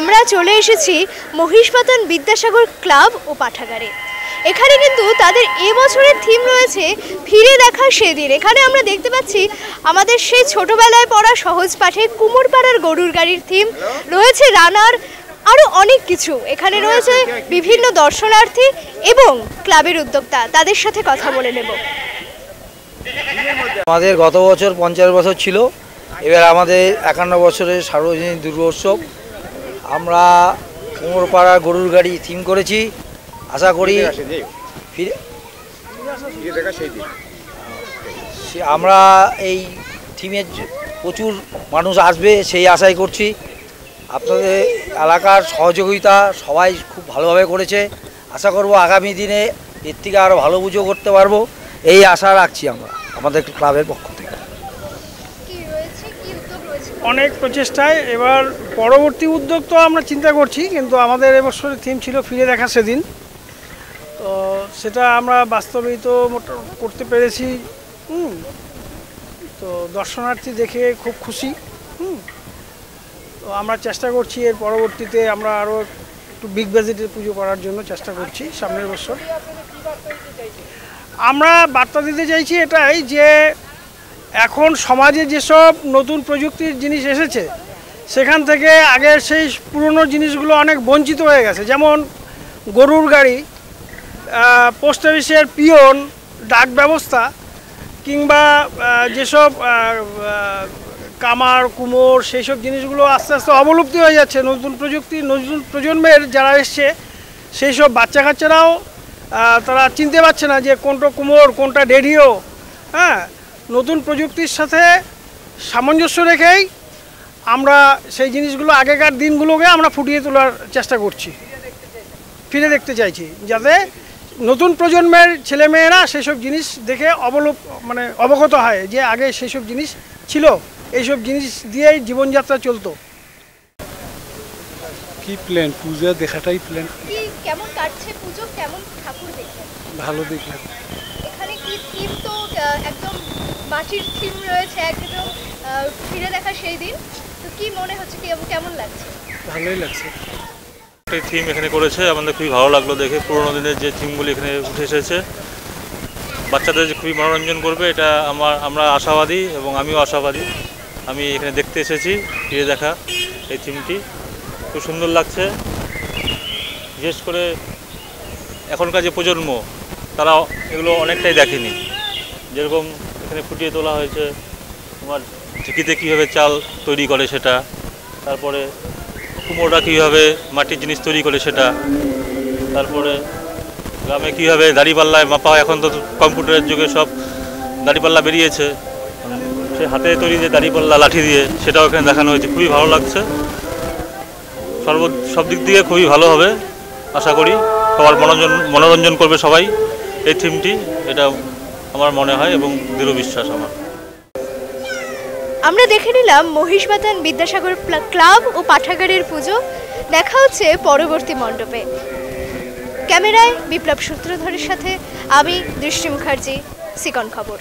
আমরা চলে এসেছি মহিষবাতান বিদ্যাসাগর ক্লাব ও পাঠাগারে। এখানে কিন্তু তাদের এবছরের থিম রয়েছে ফিরে দেখা সেদিন। এখানে আমরা দেখতে পাচ্ছি আমাদের সেই ছোটবেলায় পড়া সহজ পাঠে কুমোরপাড়ার গরুর গাড়ির থিম রয়েছে, রানার আরও অনেক কিছু। এখানে রয়েছে বিভিন্ন দর্শনার্থী এবং ক্লাবের উদ্যোক্তা, তাদের সাথে কথা বলে নেব। আমাদের গত বছর 50 বছর ছিল, এবার আমাদের 51 বছরের সার্বজনীন দুর্গোৎসব। আমরা কুমোরপাড়া গরুর গাড়ি থিম করেছি। আশা করি আমরা এই থিমের প্রচুর মানুষ আসবে সেই আশাই করছি। আপনাদের এলাকার সহযোগিতা সবাই খুব ভালোভাবে করেছে। আশা করব আগামী দিনে এর থেকে আরও ভালো পুজো করতে পারবো, এই আশা রাখছি আমরা আমাদের ক্লাবের পক্ষ থেকে। অনেক প্রচেষ্টায় এবার পরবর্তী উদ্যোগ তো আমরা চিন্তা করছি, কিন্তু আমাদের এবছরের থিম ছিল ফিরে দেখা সেদিন। তো সেটা আমরা বাস্তবিত করতে পেরেছি। তো দর্শনার্থী দেখে খুব খুশি। তো আমরা চেষ্টা করছি এর পরবর্তীতে আমরা আরও একটু বিগ বাজেটের পুজো করার জন্য চেষ্টা করছি সামনের বছর। আমরা বার্তা দিতে চাইছি এটাই যে এখন সমাজে যেসব নতুন প্রযুক্তির জিনিস এসেছে সেখান থেকে আগের সেই পুরনো জিনিসগুলো অনেক বঞ্চিত হয়ে গেছে। যেমন গরুর গাড়ি, পোস্ট অফিসের পিয়ন, ডাক ব্যবস্থা, কিংবা যেসব কামার কুমোর, সেই সব জিনিসগুলো আস্তে আস্তে অবলুপ্তি হয়ে যাচ্ছে। নতুন প্রযুক্তি, নতুন প্রজন্মের যারা এসছে সেই সব বাচ্চা কাচ্চারাও তারা চিনতে পারছে না যে কোনটা কুমোর কোনটা রেডিও। নতুন প্রযুক্তির সাথে সামঞ্জস্য রেখেই আমরা সেই জিনিসগুলো আগেকার দিনগুলোকে আমরা ফুটিয়ে তোলার চেষ্টা করছি, ফিরে দেখতে চাইছি, যাতে নতুন প্রজন্মের ছেলেমেয়েরা সেসব জিনিস দেখে অবগত হয় যে আগে সেসব জিনিস ছিল, এইসব জিনিস দিয়েই জীবনযাত্রা চলতো। কি প্ল্যান? পূজা দেখাটাই প্ল্যান। কেমন কাটছে পুজো, কেমন ঠাকুর দেখলেন? ভালো দেখলাম। এখানে কি থিম? তো একদম মাটির থিম রয়েছে, একদম ফিরে দেখা সেই দিন। তো কি মনে হচ্ছে, কেমন লাগছে? ভালোই লাগছে। এই থিম এখানে করেছে, আমাদের খুবই ভালো লাগলো দেখে। পুরোনো দিনের যে থিমগুলি এখানে উঠে এসেছে, বাচ্চাদের যে খুবই মনোরঞ্জন করবে এটা আমরা আশাবাদী এবং আমিও আশাবাদী। আমি এখানে দেখতে এসেছি ফিরে দেখা এই থিমটি, খুব সুন্দর লাগছে। বিশেষ করে এখনকার যে প্রজন্ম তারা এগুলো অনেকটাই দেখেনি। যেরকম এখানে ফুটিয়ে তোলা হয়েছে তোমার ঢেঁকিতে কীভাবে চাল তৈরি করে সেটা, তারপরে কুমোররা কীভাবে মাটির জিনিস তৈরি করে সেটা, তারপরে গ্রামে কীভাবে দাড়িপাল্লায় মাপা, এখন তো কম্পিউটারের যুগে সব দাড়িপাল্লা বেরিয়েছে, সে হাতে তৈরি যে দাড়িপাল্লা লাঠি দিয়ে সেটাও এখানে দেখানো হয়েছে। খুবই ভালো লাগছে, সব দিক দিয়ে খুবই ভালো হবে। আশা করি সবার মনোরঞ্জন করবে সবাই এই থিমটি, এটা আমার মনে হয় এবং দৃঢ় বিশ্বাস আমার। আমরা দেখে নিলাম মহিষবাতান বিদ্যাসাগর ক্লাব ও পাঠাগারের পুজো। দেখা হচ্ছে পরবর্তী মণ্ডপে। ক্যামেরায় বিপ্লব সূত্রধরের সাথে আমি দৃষ্টি মুখার্জি, সিকন খবর।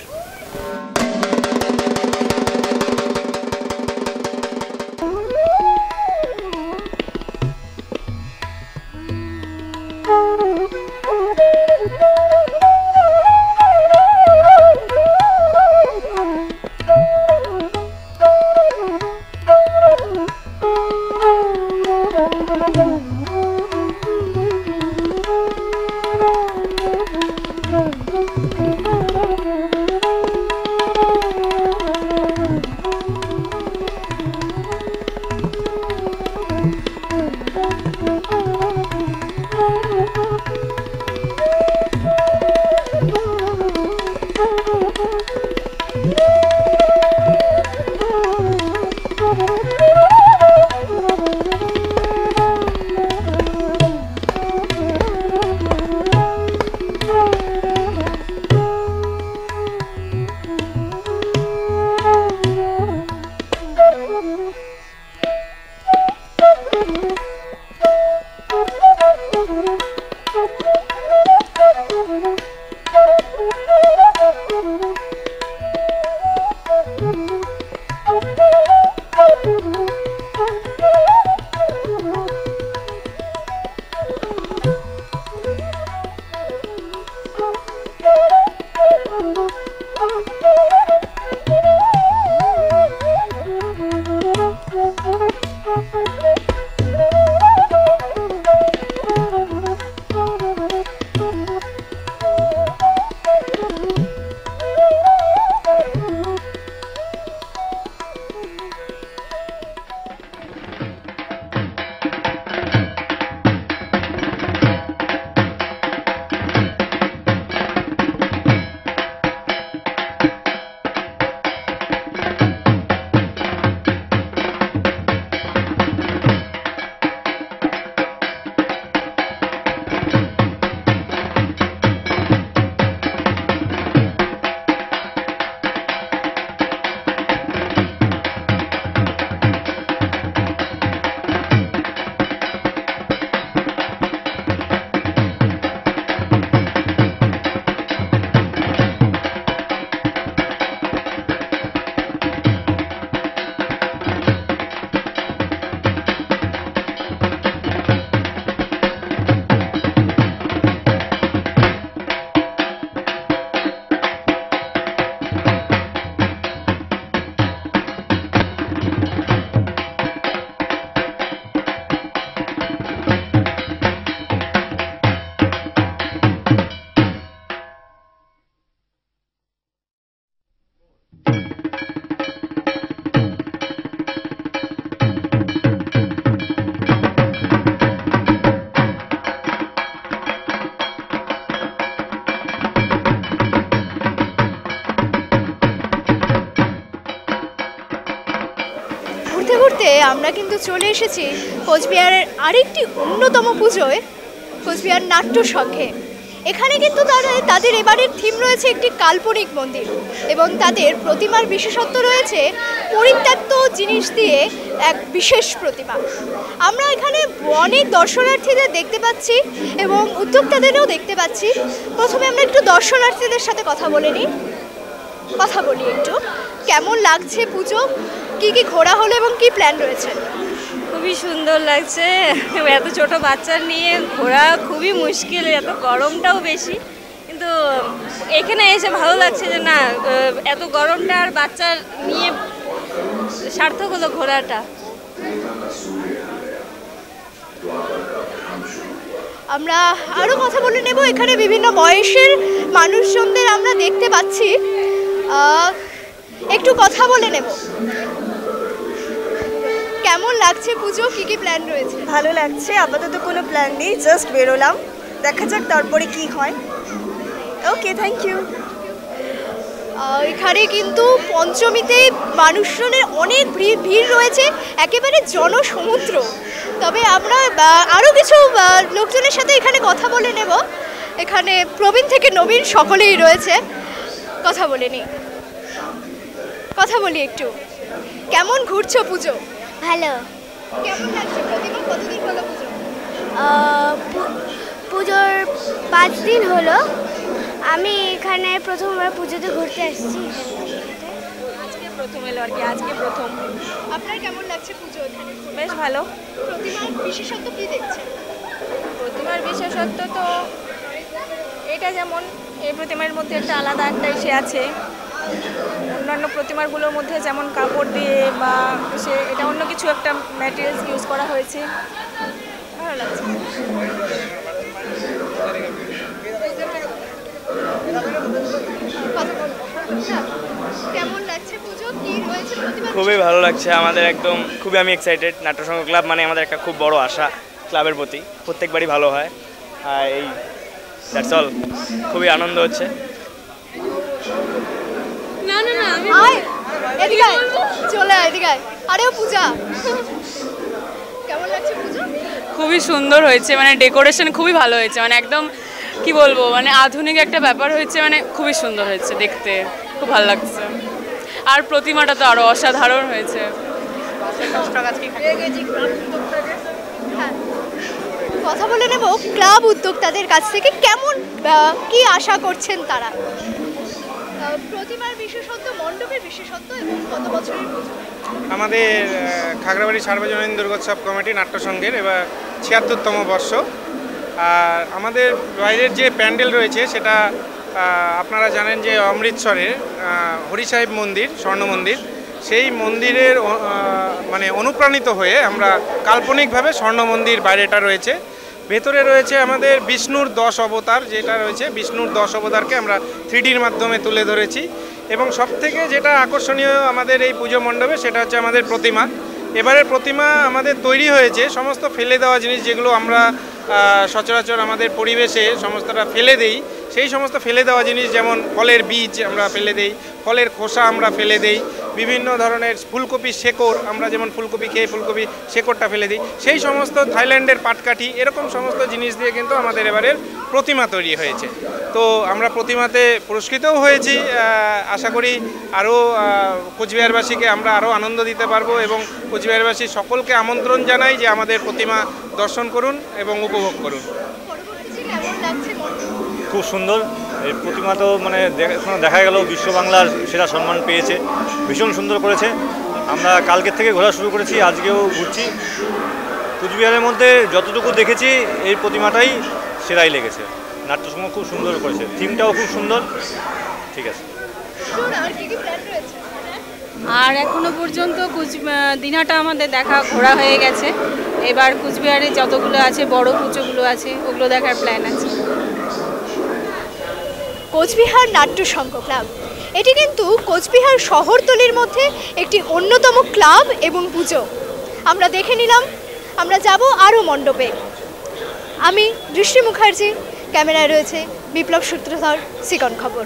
পরবর্তীতে আমরা কিন্তু চলে এসেছি কোচবিহারের আরেকটি অন্যতম পুজোয়, কোচবিহার নাট্য সংঘে। এখানে কিন্তু তাদের এবারের থিম রয়েছে একটি কাল্পনিক মন্দির, এবং তাদের প্রতিমার বিশেষত্ব রয়েছে পরিত্যক্ত জিনিস দিয়ে এক বিশেষ প্রতিমা। আমরা এখানে অনেক দর্শনার্থীদের দেখতে পাচ্ছি এবং উদ্যোক্তাদেরও দেখতে পাচ্ছি। প্রথমে আমরা একটু দর্শনার্থীদের সাথে কথা বলি একটু, কেমন লাগছে পুজো, কি কি ঘোরা হলো এবং কি প্ল্যান রয়েছে? খুবই সুন্দর লাগছে। এত ছোট বাচ্চা নিয়ে ঘোরা খুবই মুশকিল, এত গরমটাও বেশি, কিন্তু এখানে এসে ভালো লাগছে যে না, এত গরমটা আর বাচ্চা নিয়ে সার্থক হলো ঘোরাটা। আমরা আরও কথা বলে নেব। এখানে বিভিন্ন বয়সের মানুষজনদের আমরা দেখতে পাচ্ছি, একটু কথা বলে নেব। কেমন লাগছে পুজো, কি কি প্ল্যান রয়েছে? ভালো লাগছে, আপাতত কোনো প্ল্যান নেই, জাস্ট বেরোলাম, দেখা যাক তারপরে কি হয়। ওকে, থ্যাংক ইউ। এখানে কিন্তু পঞ্চমীতে মানুষজনের অনেক ভিড় রয়েছে, একেবারে জনসমুদ্র। তবে আমরা আরও কিছু লোকজনের সাথে এখানে কথা বলে নেব। এখানে প্রবীণ থেকে নবীন সকলেই রয়েছে, কথা বলি একটু। কেমন ঘুরছো পুজো? ভালো। কেমন লাগছে প্রতিমা? কতদিন হলো পুজো? পুজোর 5 দিন হলো। আমি এখানে প্রথমবার পুজোতে ঘুরতে আসছি। আজকে প্রথম এলো আর কি, আজকে প্রথম। আপনার কেমন লাগছে পুজো এখানে? বেশ ভালো। প্রতিমার বিশেষত্ব কি দেখছেন? প্রতিমার বিশেষত্ব তো এটা, যেমন এই প্রতিমার মধ্যে একটা আলাদা একটা ইসে আছে। অন্যান্য প্রতিমাগুলোর মধ্যে যেমন কাপড় দিয়ে বা এটা অন্য কিছু একটা ম্যাটেরিয়ালস ইউজ করা হয়েছে, ভালো লাগছে। কেমন লাগছে পুজো, কি রয়েছে প্রতিমা? খুবই ভালো লাগছে আমাদের, একদম খুবই আমি এক্সাইটেড। নাট্যসংঘ ক্লাব মানে আমাদের একটা খুব বড় আশা ক্লাবের প্রতি, প্রত্যেকবারই ভালো হয়। আর এই দ্যাটস অল, খুবই আনন্দ হচ্ছে। খুবই সুন্দর হয়েছে, মানে ডেকোরেশন খুবই ভালো হয়েছে, মানে একদম কি বলবো, মানে আধুনিক একটা ব্যাপার হয়েছে, মানে খুবই সুন্দর হয়েছে দেখতে, খুব ভালো লাগছে। আর প্রতিমাটা তো আরো অসাধারণ হয়েছে। কথা বলে নেব ক্লাব উদ্যোক্তাদের কাছ থেকে, কেমন কি আশা করছেন তারা? প্রতিমার বিশেষত্ব, মণ্ডপের বিশেষত্ব এবং কত বছরের পুজো? আমাদের খাগড়াবাড়ি সার্বজনীন দুর্গোৎসব কমিটি নাট্যসংঘের এবার ৭৬তম বর্ষ। আর আমাদের বাইরের যে প্যান্ডেল রয়েছে সেটা আপনারা জানেন যে অমৃতসরের হরি সাহেব মন্দির, স্বর্ণ মন্দির, সেই মন্দিরের মানে অনুপ্রাণিত হয়ে আমরা কাল্পনিকভাবে স্বর্ণ মন্দির বাইরেটা রয়েছে, ভেতরে রয়েছে আমাদের বিষ্ণুর 10 অবতার, যেটা রয়েছে বিষ্ণুর 10 অবতারকে আমরা 3Dর মাধ্যমে তুলে ধরেছি। এবং সবথেকে যেটা আকর্ষণীয় আমাদের এই পুজো মণ্ডপে সেটা হচ্ছে আমাদের প্রতিমা। এবারের প্রতিমা আমাদের তৈরি হয়েছে সমস্ত ফেলে দেওয়া জিনিস, যেগুলো আমরা সচরাচর আমাদের পরিবেশে সমস্তটা ফেলে দেই, সেই সমস্ত ফেলে দেওয়া জিনিস, যেমন ফলের বীজ আমরা ফেলে দেই, ফলের খোসা আমরা ফেলে দেই, বিভিন্ন ধরনের ফুলকপির শেকড়, আমরা যেমন ফুলকপি খেয়ে ফুলকপি শেকড়টা ফেলে দিই, সেই সমস্ত থাইল্যান্ডের পাটকাঠি, এরকম সমস্ত জিনিস দিয়ে কিন্তু আমাদের এবারের প্রতিমা তৈরি হয়েছে। তো আমরা প্রতিমাতে পুরস্কৃতও হয়েছি। আশা করি আরও কোচবিহারবাসীকে আমরা আরও আনন্দ দিতে পারবো, এবং কোচবিহারবাসী সকলকে আমন্ত্রণ জানাই যে আমাদের প্রতিমা দর্শন করুন এবং উপভোগ করুন। খুব সুন্দর এই প্রতিমা, তো মানে দেখা গেল বিশ্ব বাংলার সেরা সম্মান পেয়েছে, ভীষণ সুন্দর করেছে। আমরা কালকের থেকে ঘোরা শুরু করেছি, আজকেও ঘুরছি। কোচবিহারের মধ্যে যতটুকু দেখেছি এই প্রতিমাটাই সেরাই লেগেছে। নাট্যসংঘ খুব সুন্দর করেছে, থিমটাও খুব সুন্দর। ঠিক আছে। আর এখনো পর্যন্ত দিনহাটা আমাদের দেখা ঘোরা হয়ে গেছে। এবার কোচবিহারে যতগুলো আছে বড় পুজোগুলো আছে ওগুলো দেখার প্ল্যান আছে। কোচবিহার নাট্য সংঘ ক্লাব, এটি কিন্তু কোচবিহার শহরতলির মধ্যে একটি অন্যতম ক্লাব এবং পুজো। আমরা দেখে নিলাম, আমরা যাব আরও মণ্ডপে। আমি দৃষ্টি মুখার্জি, ক্যামেরায় রয়েছে বিপ্লব সূত্রধর, সিকন খবর।